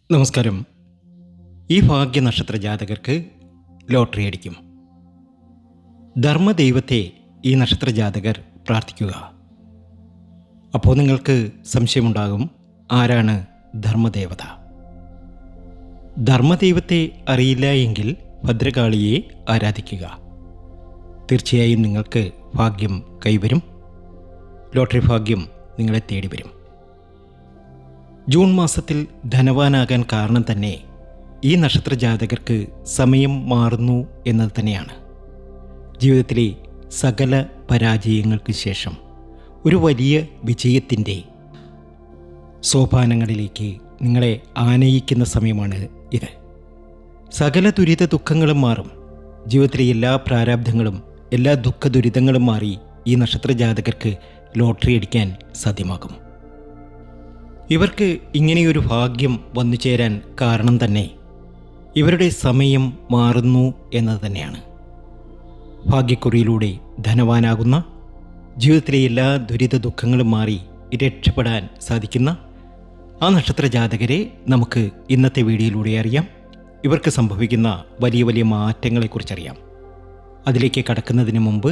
നമസ്കാരം. ഈ ഭാഗ്യനക്ഷത്ര ജാതകർക്ക് ലോട്ടറി അടിക്കും. ധർമ്മദൈവത്തെ ഈ നക്ഷത്ര ജാതകർ പ്രാർത്ഥിക്കുക. അപ്പോൾ നിങ്ങൾക്ക് സംശയമുണ്ടാകും, ആരാണ് ധർമ്മദേവത? ധർമ്മദൈവത്തെ അറിയില്ല എങ്കിൽ ഭദ്രകാളിയെ ആരാധിക്കുക. തീർച്ചയായും നിങ്ങൾക്ക് ഭാഗ്യം കൈവരും. ലോട്ടറി ഭാഗ്യം നിങ്ങളെ തേടി വരും. ജൂൺ മാസത്തിൽ ധനവാനാകാൻ കാരണം തന്നെ ഈ നക്ഷത്ര ജാതകർക്ക് സമയം മാറുന്നു എന്നത് തന്നെയാണ്. ജീവിതത്തിലെ സകല പരാജയങ്ങൾക്ക് ശേഷം ഒരു വലിയ വിജയത്തിൻ്റെ സോപാനങ്ങളിലേക്ക് നിങ്ങളെ ആനയിക്കുന്ന സമയമാണ് ഇത്. സകല ദുരിത ദുഃഖങ്ങളും മാറും. ജീവിതത്തിലെ എല്ലാ പ്രാരാബ്ധങ്ങളും എല്ലാ ദുഃഖ ദുരിതങ്ങളും മാറി ഈ നക്ഷത്ര ജാതകർക്ക് ലോട്ടറി അടിക്കാൻ സാധ്യമാകും. ഇവർക്ക് ഇങ്ങനെയൊരു ഭാഗ്യം വന്നു ചേരാൻ കാരണം തന്നെ ഇവരുടെ സമയം മാറുന്നു എന്നത് തന്നെയാണ്. ഭാഗ്യക്കുറിയിലൂടെ ധനവാനാകുന്ന, ജീവിതത്തിലെ എല്ലാ ദുരിത ദുഃഖങ്ങളും മാറി രക്ഷപ്പെടാൻ സാധിക്കുന്ന ആ നക്ഷത്ര ജാതകരെ നമുക്ക് ഇന്നത്തെ വീഡിയോയിലൂടെ അറിയാം. ഇവർക്ക് സംഭവിക്കുന്ന വലിയ വലിയ മാറ്റങ്ങളെക്കുറിച്ചറിയാം. അതിലേക്ക് കടക്കുന്നതിന് മുമ്പ്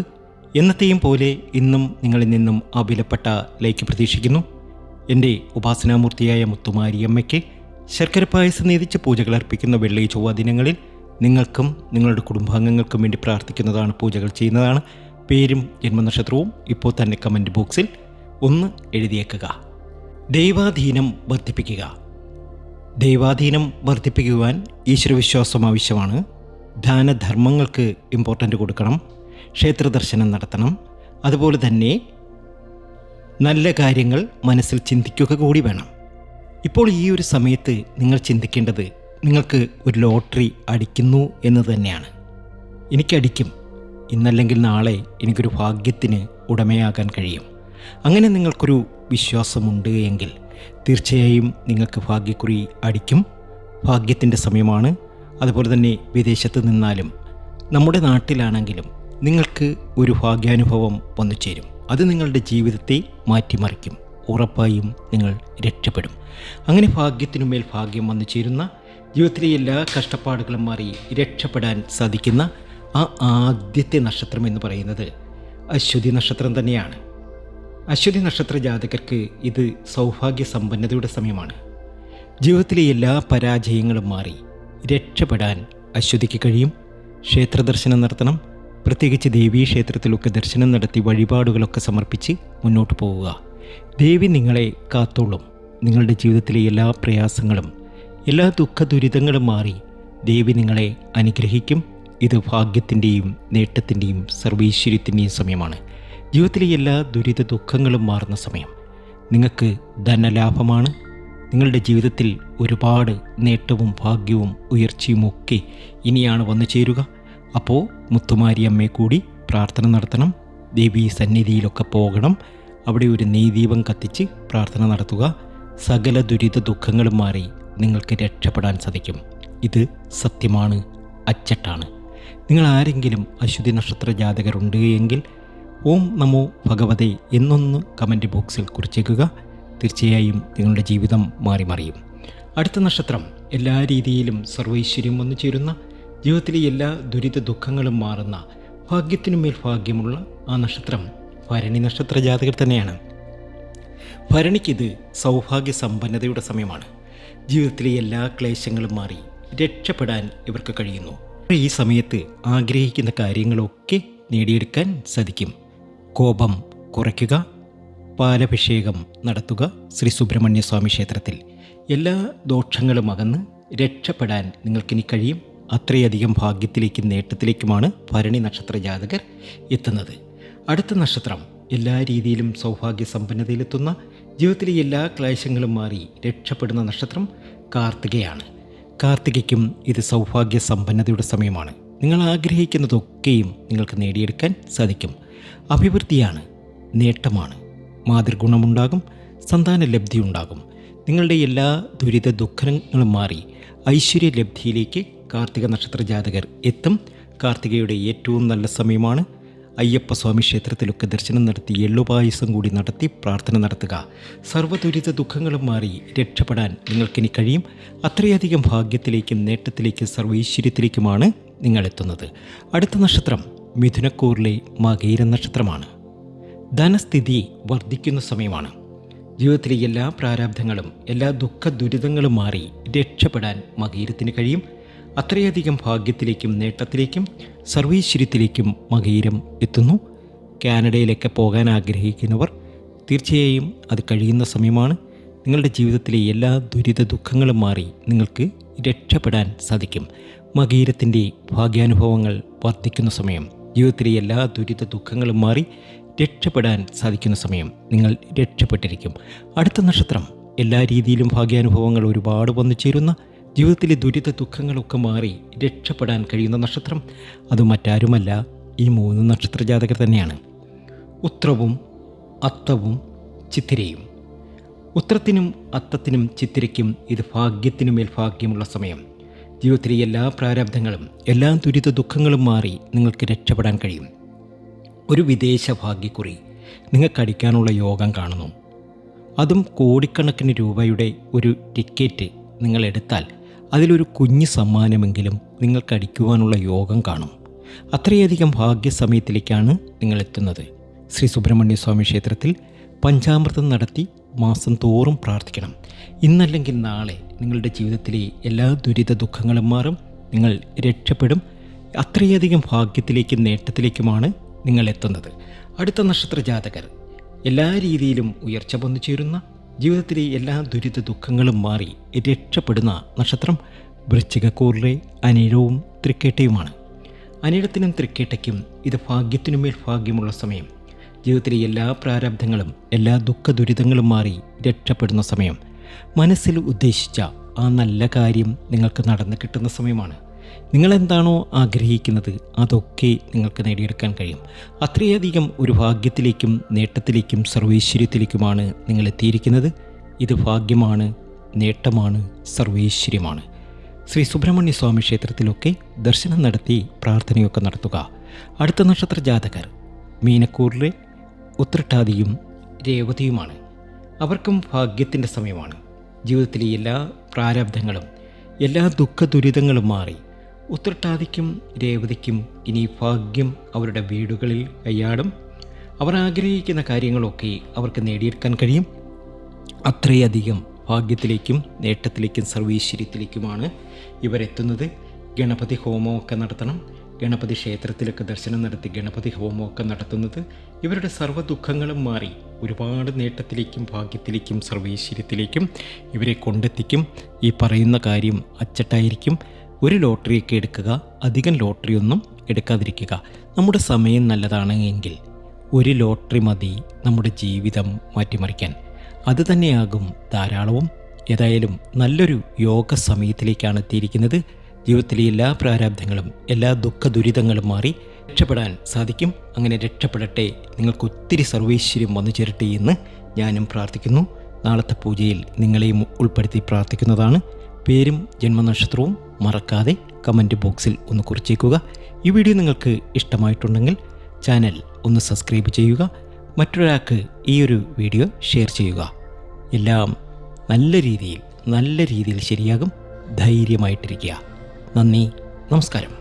എന്നത്തെയും പോലെ ഇന്നും നിങ്ങളിൽ നിന്നും ആ വിലപ്പെട്ട ലൈക്ക് പ്രതീക്ഷിക്കുന്നു. എൻ്റെ ഉപാസനാമൂർത്തിയായ മുത്തുമാരിയമ്മയ്ക്ക് ശർക്കര പായസം നേതിച്ച് പൂജകൾ അർപ്പിക്കുന്ന വെള്ളി ചൊവ്വ ദിനങ്ങളിൽ നിങ്ങൾക്കും നിങ്ങളുടെ കുടുംബാംഗങ്ങൾക്കും വേണ്ടി പ്രാർത്ഥിക്കുന്നതാണ്, പൂജകൾ ചെയ്യുന്നതാണ്. പേരും ജന്മനക്ഷത്രവും ഇപ്പോൾ തന്നെ കമൻറ്റ് ബോക്സിൽ ഒന്ന് എഴുതിയേക്കുക. ദൈവാധീനം വർദ്ധിപ്പിക്കുക. ദൈവാധീനം വർദ്ധിപ്പിക്കുവാൻ ഈശ്വരവിശ്വാസം ആവശ്യമാണ്. ദാനധർമ്മങ്ങൾക്ക് ഇമ്പോർട്ടൻ്റ് കൊടുക്കണം. ക്ഷേത്ര ദർശനം നടത്തണം. അതുപോലെ തന്നെ നല്ല കാര്യങ്ങൾ മനസ്സിൽ ചിന്തിക്കുക കൂടി വേണം. ഇപ്പോൾ ഈ ഒരു സമയത്ത് നിങ്ങൾ ചിന്തിക്കേണ്ടത് നിങ്ങൾക്ക് ഒരു ലോട്ടറി അടിക്കുന്നു എന്നത് തന്നെയാണ്. എനിക്കടിക്കും, ഇന്നല്ലെങ്കിൽ നാളെ എനിക്കൊരു ഭാഗ്യത്തിന് ഉടമയാകാൻ കഴിയും. അങ്ങനെ നിങ്ങൾക്കൊരു വിശ്വാസമുണ്ട് എങ്കിൽ തീർച്ചയായും നിങ്ങൾക്ക് ഭാഗ്യക്കുറി അടിക്കും. ഭാഗ്യത്തിൻ്റെ സമയമാണ്. അതുപോലെ തന്നെ വിദേശത്ത് നിന്നാലും നമ്മുടെ നാട്ടിലാണെങ്കിലും നിങ്ങൾക്ക് ഒരു ഭാഗ്യാനുഭവം വന്നു ചേരും. അത് നിങ്ങളുടെ ജീവിതത്തെ മാറ്റിമറിക്കും. ഉറപ്പായും നിങ്ങൾ രക്ഷപ്പെടും. അങ്ങനെ ഭാഗ്യത്തിനുമേൽ ഭാഗ്യം വന്നു ചേരുന്ന, ജീവിതത്തിലെ എല്ലാ കഷ്ടപ്പാടുകളും മാറി രക്ഷപ്പെടാൻ സാധിക്കുന്ന ആ ആദ്യത്തെ നക്ഷത്രം എന്ന് പറയുന്നത് അശ്വതി നക്ഷത്രം തന്നെയാണ്. അശ്വതി നക്ഷത്ര ജാതകർക്ക് ഇത് സൗഭാഗ്യ സമ്പന്നതയുടെ സമയമാണ്. ജീവിതത്തിലെ എല്ലാ പരാജയങ്ങളും മാറി രക്ഷപ്പെടാൻ അശ്വതിക്ക് കഴിയും. ക്ഷേത്ര ദർശനം നടത്തണം. പ്രത്യേകിച്ച് ദേവീക്ഷേത്രത്തിലൊക്കെ ദർശനം നടത്തി വഴിപാടുകളൊക്കെ സമർപ്പിച്ച് മുന്നോട്ട് പോവുക. ദേവി നിങ്ങളെ കാത്തോളും. നിങ്ങളുടെ ജീവിതത്തിലെ എല്ലാ പ്രയാസങ്ങളും എല്ലാ ദുഃഖ ദുരിതങ്ങളും മാറി ദേവി നിങ്ങളെ അനുഗ്രഹിക്കും. ഇത് ഭാഗ്യത്തിൻ്റെയും നേട്ടത്തിൻ്റെയും സർവൈശ്വര്യത്തിൻ്റെയും സമയമാണ്. ജീവിതത്തിലെ എല്ലാ ദുരിത ദുഃഖങ്ങളും മാറുന്ന സമയം. നിങ്ങൾക്ക് ധനലാഭമാണ്. നിങ്ങളുടെ ജീവിതത്തിൽ ഒരുപാട് നേട്ടവും ഭാഗ്യവും ഉയർച്ചയും ഒക്കെ ഇനിയാണ് വന്നു ചേരുക. അപ്പോൾ മുത്തുമാരിയമ്മയെ കൂടി പ്രാർത്ഥന നടത്തണം. ദേവീ സന്നിധിയിലൊക്കെ പോകണം. അവിടെ ഒരു നെയ്ദീപം കത്തിച്ച് പ്രാർത്ഥന നടത്തുക. സകല ദുരിത ദുഃഖങ്ങളും മാറി നിങ്ങൾക്ക് രക്ഷപ്പെടാൻ സാധിക്കും. ഇത് സത്യമാണ്, അച്ചട്ടാണ്. നിങ്ങൾ ആരെങ്കിലും അശ്വതി നക്ഷത്ര ജാതകരുണ്ട് എങ്കിൽ ഓം നമോ ഭഗവതേ എന്നൊന്ന് കമൻറ്റ് ബോക്സിൽ കുറിച്ചേക്കുക. തീർച്ചയായും നിങ്ങളുടെ ജീവിതം മാറി മറിയും. അടുത്ത നക്ഷത്രം എല്ലാ രീതിയിലും സർവൈശ്വര്യം വന്നു ചേരുന്ന, ജീവിതത്തിലെ എല്ലാ ദുരിത ദുഃഖങ്ങളും മാറുന്ന, ഭാഗ്യത്തിനുമേൽ ഭാഗ്യമുള്ള ആ നക്ഷത്രം ഭരണി നക്ഷത്ര ജാതകർ തന്നെയാണ്. ഭരണിക്കിത് സൗഭാഗ്യ സമ്പന്നതയുടെ സമയമാണ്. ജീവിതത്തിലെ എല്ലാ ക്ലേശങ്ങളും മാറി രക്ഷപ്പെടാൻ ഇവർക്ക് കഴിയുന്നു. ഈ സമയത്ത് ആഗ്രഹിക്കുന്ന കാര്യങ്ങളൊക്കെ നേടിയെടുക്കാൻ സാധിക്കും. കോപം കുറയ്ക്കുക. പാലഭിഷേകം നടത്തുക ശ്രീ സുബ്രഹ്മണ്യ സ്വാമി ക്ഷേത്രത്തിൽ. എല്ലാ ദോഷങ്ങളും അകന്ന് രക്ഷപ്പെടാൻ നിങ്ങൾക്കിനി കഴിയും. അത്രയധികം ഭാഗ്യത്തിലേക്കും നേട്ടത്തിലേക്കുമാണ് ഭരണി നക്ഷത്ര ജാതകർ എത്തുന്നത്. അടുത്ത നക്ഷത്രം എല്ലാ രീതിയിലും സൗഭാഗ്യ സമ്പന്നതയിലെത്തുന്ന, ജീവിതത്തിലെ എല്ലാ ക്ലേശങ്ങളും മാറി രക്ഷപ്പെടുന്ന നക്ഷത്രം കാർത്തികയാണ്. കാർത്തികയ്ക്കും ഇത് സൗഭാഗ്യ സമ്പന്നതയുടെ സമയമാണ്. നിങ്ങൾ ആഗ്രഹിക്കുന്നതൊക്കെയും നിങ്ങൾക്ക് നേടിയെടുക്കാൻ സാധിക്കും. അഭിവൃദ്ധിയാണ്, നേട്ടമാണ്, മാതൃഗുണമുണ്ടാകും, സന്താനലബ്ധി ഉണ്ടാകും. നിങ്ങളുടെ എല്ലാ ദുരിത ദുഃഖങ്ങളും മാറി ഐശ്വര്യലബ്ധിയിലേക്ക് കാർത്തിക നക്ഷത്ര ജാതകർ എത്തും. കാർത്തികയുടെ ഏറ്റവും നല്ല സമയമാണ്. അയ്യപ്പസ്വാമി ക്ഷേത്രത്തിലൊക്കെ ദർശനം നടത്തി എള്ളുപായസം കൂടി നടത്തി പ്രാർത്ഥന നടത്തുക. സർവ്വദുരിത ദുഃഖങ്ങളും മാറി രക്ഷപ്പെടാൻ നിങ്ങൾക്കിനി കഴിയും. അത്രയധികം ഭാഗ്യത്തിലേക്കും നേട്ടത്തിലേക്കും സർവൈശ്വര്യത്തിലേക്കുമാണ് നിങ്ങളെത്തുന്നത്. അടുത്ത നക്ഷത്രം മിഥുനക്കൂറിലെ മകയിര നക്ഷത്രമാണ്. ധനസ്ഥിതി വർദ്ധിക്കുന്ന സമയമാണ്. ജീവിതത്തിലെ എല്ലാ പ്രാരാബ്ധങ്ങളും എല്ലാ ദുഃഖ ദുരിതങ്ങളും മാറി രക്ഷപ്പെടാൻ മകയിരത്തിന് കഴിയും. അത്രയധികം ഭാഗ്യത്തിലേക്കും നേട്ടത്തിലേക്കും സർവൈശ്വര്യത്തിലേക്കും മകയിരം എത്തുന്നു. കാനഡയിലേക്ക് പോകാൻ ആഗ്രഹിക്കുന്നവർ തീർച്ചയായും അത് കഴിയുന്ന സമയമാണ്. നിങ്ങളുടെ ജീവിതത്തിലെ എല്ലാ ദുരിത ദുഃഖങ്ങളും മാറി നിങ്ങൾക്ക് രക്ഷപ്പെടാൻ സാധിക്കും. മകയിരത്തിൻ്റെ ഭാഗ്യാനുഭവങ്ങൾ വർദ്ധിക്കുന്ന സമയം. ജീവിതത്തിലെ എല്ലാ ദുരിത ദുഃഖങ്ങളും മാറി രക്ഷപ്പെടാൻ സാധിക്കുന്ന സമയം. നിങ്ങൾ രക്ഷപ്പെട്ടിരിക്കും. അടുത്ത നക്ഷത്രം എല്ലാ രീതിയിലും ഭാഗ്യാനുഭവങ്ങൾ ഒരുപാട് വന്നു ചേരുന്ന, ജീവിതത്തിലെ ദുരിത ദുഃഖങ്ങളൊക്കെ മാറി രക്ഷപ്പെടാൻ കഴിയുന്ന നക്ഷത്രം അത് മറ്റാരുമല്ല, ഈ 3 നക്ഷത്ര ജാതകർ തന്നെയാണ്. ഉത്രവും അത്തവും ചിത്തിരയും. ഉത്രത്തിനും അത്തത്തിനും ചിത്തിരയ്ക്കും ഇത് ഭാഗ്യത്തിനുമേൽ ഭാഗ്യമുള്ള സമയം. ജീവിതത്തിലെ എല്ലാ പ്രാരാബ്ധങ്ങളും എല്ലാ ദുരിത ദുഃഖങ്ങളും മാറി നിങ്ങൾക്ക് രക്ഷപ്പെടാൻ കഴിയും. ഒരു വിദേശ ഭാഗ്യക്കുറി നിങ്ങൾക്കടിക്കാനുള്ള യോഗം കാണുന്നു. അതും കോടിക്കണക്കിന് രൂപയുടെ ഒരു ടിക്കറ്റ് നിങ്ങളെടുത്താൽ അതിലൊരു കുഞ്ഞു സമ്മാനമെങ്കിലും നിങ്ങൾക്കടിക്കുവാനുള്ള യോഗം കാണും. അത്രയധികം ഭാഗ്യസമയത്തിലേക്കാണ് നിങ്ങളെത്തുന്നത്. ശ്രീ സുബ്രഹ്മണ്യ സ്വാമി ക്ഷേത്രത്തിൽ പഞ്ചാമൃതം നടത്തി മാസം തോറും പ്രാർത്ഥിക്കണം. ഇന്നല്ലെങ്കിൽ നാളെ നിങ്ങളുടെ ജീവിതത്തിലെ എല്ലാ ദുരിത ദുഃഖങ്ങളും മാറും. നിങ്ങൾ രക്ഷപ്പെടും. അത്രയധികം ഭാഗ്യത്തിലേക്കും നേട്ടത്തിലേക്കുമാണ് നിങ്ങൾ എത്തുന്നത്. അടുത്ത നക്ഷത്ര ജാതകർ എല്ലാ രീതിയിലും ഉയർച്ച വന്നു ചേരുന്ന, ജീവിതത്തിലെ എല്ലാ ദുരിത ദുഃഖങ്ങളും മാറി രക്ഷപ്പെടുന്ന നക്ഷത്രം വൃശ്ചികക്കൂറിലെ അനിഴവും തൃക്കേട്ടയുമാണ്. അനിഴത്തിനും തൃക്കേട്ടയ്ക്കും ഇത് ഭാഗ്യത്തിനുമേൽ ഭാഗ്യമുള്ള സമയം. ജീവിതത്തിലെ എല്ലാ പ്രാരാബ്ധങ്ങളും എല്ലാ ദുഃഖ ദുരിതങ്ങളും മാറി രക്ഷപ്പെടുന്ന സമയം. മനസ്സിൽ ഉദ്ദേശിച്ച ആ നല്ല കാര്യം നിങ്ങൾക്ക് നടന്നു കിട്ടുന്ന സമയമാണ്. നിങ്ങളെന്താണോ ആഗ്രഹിക്കുന്നത് അതൊക്കെ നിങ്ങൾക്ക് നേടിയെടുക്കാൻ കഴിയും. അത്രയധികം ഒരു ഭാഗ്യത്തിലേക്കും നേട്ടത്തിലേക്കും സർവൈശ്വര്യത്തിലേക്കുമാണ് നിങ്ങൾ എത്തിയിരിക്കുന്നത്. ഇത് ഭാഗ്യമാണ്, നേട്ടമാണ്, സർവൈശ്വര്യമാണ്. ശ്രീ സുബ്രഹ്മണ്യ സ്വാമി ക്ഷേത്രത്തിലൊക്കെ ദർശനം നടത്തി പ്രാർത്ഥനയൊക്കെ നടത്തുക. അടുത്ത നക്ഷത്ര ജാതകർ മീനക്കൂറിലെ ഉത്രട്ടാതിയും രേവതിയുമാണ്. അവർക്കും ഭാഗ്യത്തിൻ്റെ സമയമാണ്. ജീവിതത്തിലെ എല്ലാ പ്രാരാബ്ധങ്ങളും എല്ലാ ദുഃഖ ദുരിതങ്ങളും മാറി ഉത്രട്ടാതിക്കും രേവതിക്കും ഇനി ഭാഗ്യം അവരുടെ വീടുകളിൽ കയ്യാടും. അവർ ആഗ്രഹിക്കുന്ന കാര്യങ്ങളൊക്കെ അവർക്ക് നേടിയെടുക്കാൻ കഴിയും. അത്രയധികം ഭാഗ്യത്തിലേക്കും നേട്ടത്തിലേക്കും സർവൈശ്വര്യത്തിലേക്കുമാണ് ഇവരെത്തുന്നത്. ഗണപതി ഹോമമൊക്കെ നടത്തണം. ഗണപതി ക്ഷേത്രത്തിലൊക്കെ ദർശനം നടത്തി ഗണപതി ഹോമമൊക്കെ നടത്തുന്നത് ഇവരുടെ സർവ്വ ദുഃഖങ്ങളും മാറി ഒരുപാട് നേട്ടത്തിലേക്കും ഭാഗ്യത്തിലേക്കും സർവൈശ്വര്യത്തിലേക്കും ഇവരെ കൊണ്ടെത്തിക്കും. ഈ പറയുന്ന കാര്യം അച്ചട്ടായിരിക്കും. ഒരു ലോട്ടറിയൊക്കെ എടുക്കുക, അധികം ലോട്ടറിയൊന്നും എടുക്കാതിരിക്കുക. നമ്മുടെ സമയം നല്ലതാണ് എങ്കിൽ ഒരു ലോട്ടറി മതി നമ്മുടെ ജീവിതം മാറ്റിമറിക്കാൻ. അത് തന്നെയാകും ധാരാളവും. ഏതായാലും നല്ലൊരു യോഗ സമയത്തിലേക്കാണ് എത്തിയിരിക്കുന്നത്. ജീവിതത്തിലെ എല്ലാ പ്രാരാബ്ധങ്ങളും എല്ലാ ദുഃഖ ദുരിതങ്ങളും മാറി രക്ഷപ്പെടാൻ സാധിക്കും. അങ്ങനെ രക്ഷപ്പെടട്ടെ, നിങ്ങൾക്ക് ഒത്തിരി സർവൈശ്വര്യം വന്നു ചേരട്ടെ എന്ന് ഞാനും പ്രാർത്ഥിക്കുന്നു. നാളത്തെ പൂജയിൽ നിങ്ങളെയും ഉൾപ്പെടുത്തി പ്രാർത്ഥിക്കുന്നതാണ്. പേരും ജന്മനക്ഷത്രവും മറക്കാതെ കമൻറ്റ് ബോക്സിൽ ഒന്ന് കുറിച്ചേക്കുക. ഈ വീഡിയോ നിങ്ങൾക്ക് ഇഷ്ടമായിട്ടുണ്ടെങ്കിൽ ചാനൽ ഒന്ന് സബ്സ്ക്രൈബ് ചെയ്യുക. മറ്റൊരാൾക്ക് ഈ ഒരു വീഡിയോ ഷെയർ ചെയ്യുക. എല്ലാം നല്ല രീതിയിൽ ശരിയാകും. ധൈര്യമായിട്ടിരിക്കുക. നന്ദി, നമസ്കാരം.